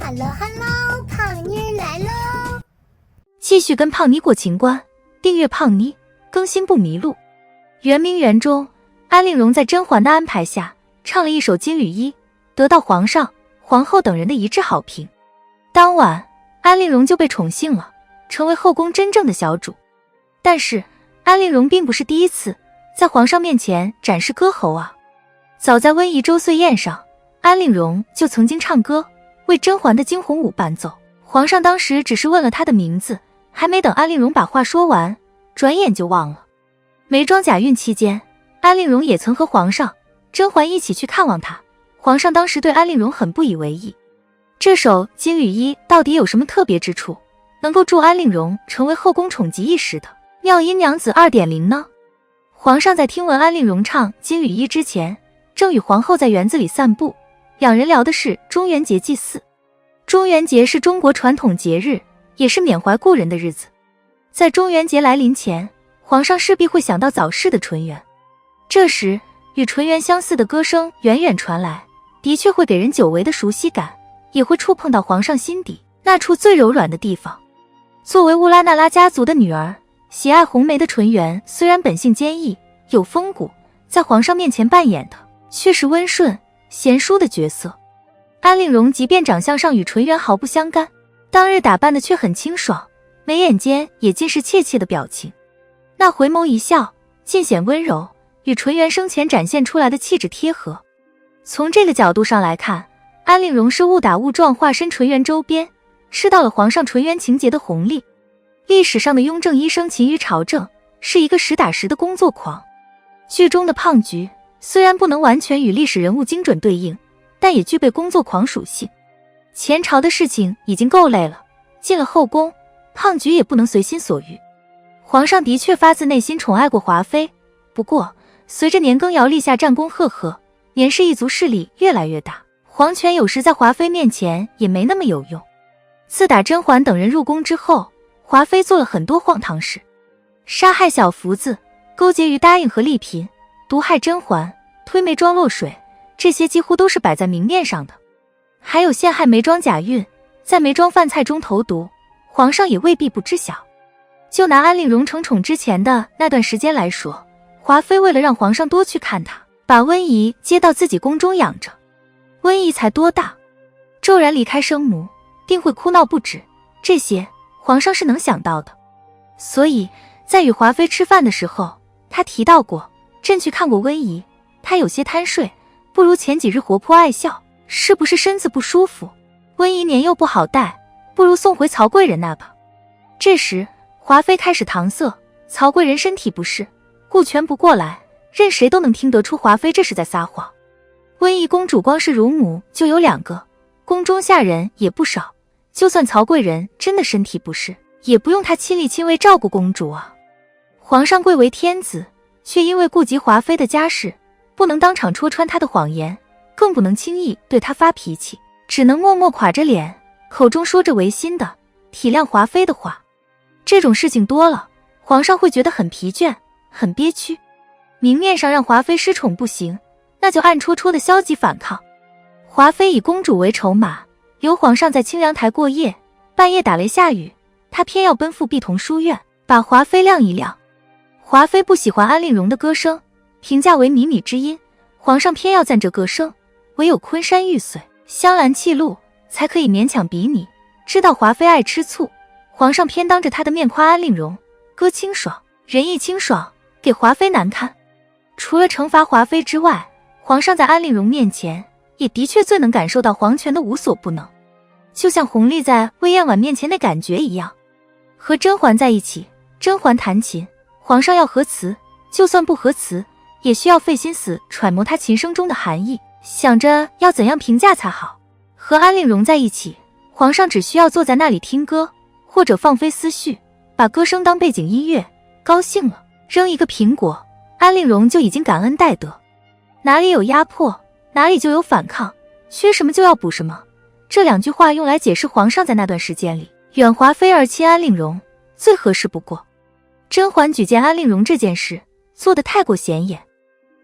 Hello Hello， 胖妮儿来喽！继续跟胖妮过情关，订阅胖妮，更新不迷路。圆明园中，安陵容在甄嬛的安排下唱了一首《金缕衣》，得到皇上、皇后等人的一致好评。当晚，安陵容就被宠幸了，成为后宫真正的小主。但是，安陵容并不是第一次在皇上面前展示歌喉啊。早在温宜周岁宴上，安陵容就曾经唱歌，为甄嬛的惊鸿舞伴奏。皇上当时只是问了她的名字，还没等安陵容把话说完，转眼就忘了。眉庄假孕期间，安陵容也曾和皇上、甄嬛一起去看望她。皇上当时对安陵容很不以为意。这首《金缕衣》到底有什么特别之处，能够助安陵容成为后宫宠极一时的妙音娘子 2.0 呢？皇上在听闻安陵容唱《金缕衣》之前，正与皇后在园子里散步，两人聊的是中元节祭祀。中元节是中国传统节日，也是缅怀故人的日子。在中元节来临前，皇上势必会想到早逝的纯元。这时，与纯元相似的歌声远远传来，的确会给人久违的熟悉感，也会触碰到皇上心底那处最柔软的地方。作为乌拉那拉家族的女儿，喜爱红梅的纯元虽然本性坚毅有风骨，在皇上面前扮演的却是温顺贤淑的角色。安陵容即便长相上与纯元毫不相干，当日打扮的却很清爽，眉眼间也尽是怯怯的表情，那回眸一笑尽显温柔，与纯元生前展现出来的气质贴合。从这个角度上来看，安陵容是误打误撞化身纯元周边，吃到了皇上纯元情节的红利。历史上的雍正医生勤于朝政，是一个实打实的工作狂。剧中的胖菊虽然不能完全与历史人物精准对应，但也具备工作狂属性。前朝的事情已经够累了，进了后宫，胖菊也不能随心所欲。皇上的确发自内心宠爱过华妃，不过随着年羹尧立下战功赫赫，年氏一族势力越来越大，皇权有时在华妃面前也没那么有用。自打甄嬛等人入宫之后，华妃做了很多荒唐事，杀害小福子，勾结于答应和丽嫔，毒害甄嬛，推眉庄落水，这些几乎都是摆在明面上的。还有陷害眉庄假孕，在眉庄饭菜中投毒，皇上也未必不知晓。就拿安陵容承宠之前的那段时间来说，华妃为了让皇上多去看她，把温宜接到自己宫中养着。温宜才多大，骤然离开生母，定会哭闹不止，这些皇上是能想到的。所以在与华妃吃饭的时候，他提到过，朕去看过温宜，她有些贪睡，不如前几日活泼爱笑，是不是身子不舒服？温宜年幼不好带，不如送回曹贵人那吧。这时华妃开始搪塞，曹贵人身体不适，顾全不过来，任谁都能听得出华妃这是在撒谎。温宜公主光是乳母就有2个，宫中下人也不少，就算曹贵人真的身体不适，也不用她亲力亲为照顾公主啊。皇上贵为天子，却因为顾及华妃的家事，不能当场戳穿她的谎言，更不能轻易对她发脾气，只能默默垮着脸，口中说着违心的体谅华妃的话。这种事情多了，皇上会觉得很疲倦，很憋屈。明面上让华妃失宠不行，那就暗戳戳的消极反抗。华妃以公主为筹码，留皇上在清凉台过夜，半夜打雷下雨，她偏要奔赴碧桐书院，把华妃晾一晾。华妃不喜欢安陵容的歌声，评价为靡靡之音，皇上偏要赞这歌声，唯有昆山玉髓、香兰泣露才可以勉强比拟。知道华妃爱吃醋，皇上偏当着她的面夸安陵容歌清爽，人意清爽，给华妃难堪。除了惩罚华妃之外，皇上在安陵容面前也的确最能感受到皇权的无所不能，就像弘历在魏嬿婉面前那感觉一样。和甄嬛在一起，甄嬛弹琴，皇上要和词，就算不和词，也需要费心思揣摩她琴声中的含义，想着要怎样评价才好。和安陵容在一起，皇上只需要坐在那里听歌，或者放飞思绪，把歌声当背景音乐，高兴了扔一个苹果，安陵容就已经感恩戴德。哪里有压迫，哪里就有反抗，缺什么就要补什么。这2句话用来解释皇上在那段时间里远华妃而亲安陵容，最合适不过。甄嬛举荐安陵容这件事做得太过显眼，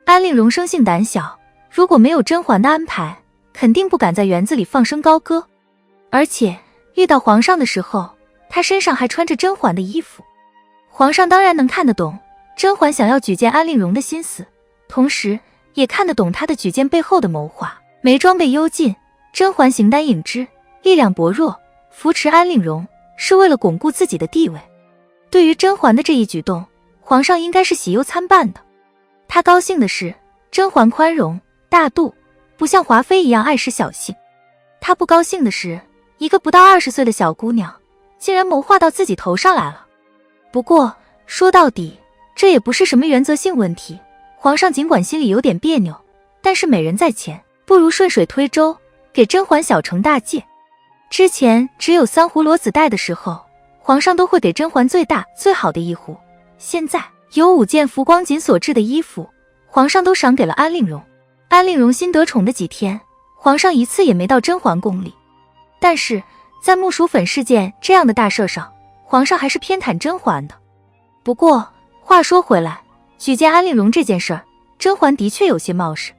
安陵容生性胆小，如果没有甄嬛的安排，肯定不敢在园子里放声高歌。而且遇到皇上的时候，他身上还穿着甄嬛的衣服。皇上当然能看得懂甄嬛想要举荐安陵容的心思，同时也看得懂她的举荐背后的谋划。没装备幽禁，甄嬛形单影只，力量薄弱，扶持安陵容是为了巩固自己的地位。对于甄嬛的这一举动，皇上应该是喜忧参半的。他高兴的是甄嬛宽容大度，不像华妃一样爱使小性。他不高兴的是一个不到20岁的小姑娘竟然谋划到自己头上来了。不过说到底，这也不是什么原则性问题。皇上尽管心里有点别扭，但是美人在前，不如顺水推舟，给甄嬛小惩大戒。之前只有3壶裸子带的时候，皇上都会给甄嬛最大最好的1壶，现在有5件浮光锦所制的衣服，皇上都赏给了安陵容。安陵容新得宠的几天，皇上一次也没到甄嬛宫里。但是在木薯粉事件这样的大事上，皇上还是偏袒甄嬛的。不过话说回来，举荐安陵容这件事儿，甄嬛的确有些冒失。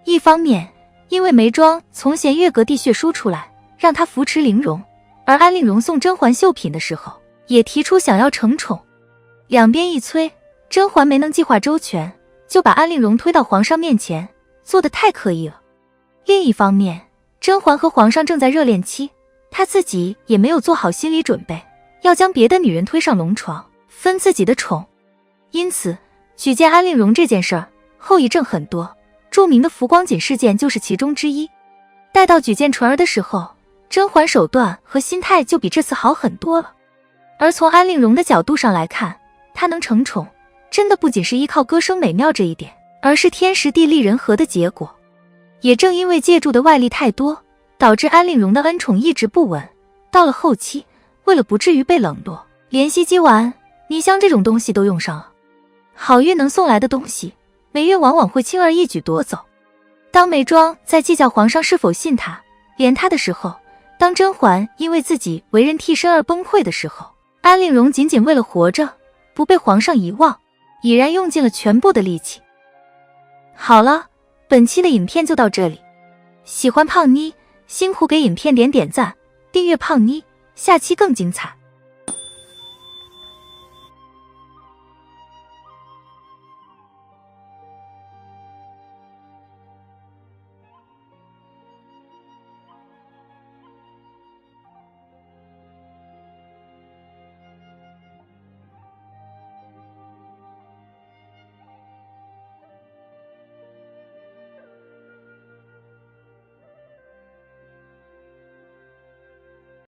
一方面因为眉庄从弦月阁地血书出来让她扶持陵容，而安陵容送甄嬛绣品的时候也提出想要承宠，两边一催，甄嬛没能计划周全，就把安陵容推到皇上面前，做得太刻意了。另一方面，甄嬛和皇上正在热恋期，她自己也没有做好心理准备，要将别的女人推上龙床，分自己的宠。因此举荐安陵容这件事儿后遗症很多，著名的浮光锦事件就是其中之一。待到举荐纯儿的时候，甄嬛手段和心态就比这次好很多了。而从安陵容的角度上来看，她能承宠真的不仅是依靠歌声美妙这一点，而是天时地利人和的结果。也正因为借助的外力太多，导致安陵容的恩宠一直不稳，到了后期为了不至于被冷落，连西鸡丸、泥香这种东西都用上了。好运能送来的东西，霉运往往会轻而易举夺走。当眉庄在计较皇上是否信他、怜他的时候，当甄嬛因为自己为人替身而崩溃的时候，安陵容仅仅为了活着，不被皇上遗忘，已然用尽了全部的力气。好了，本期的影片就到这里。喜欢胖妮，辛苦给影片点赞，订阅胖妮，下期更精彩。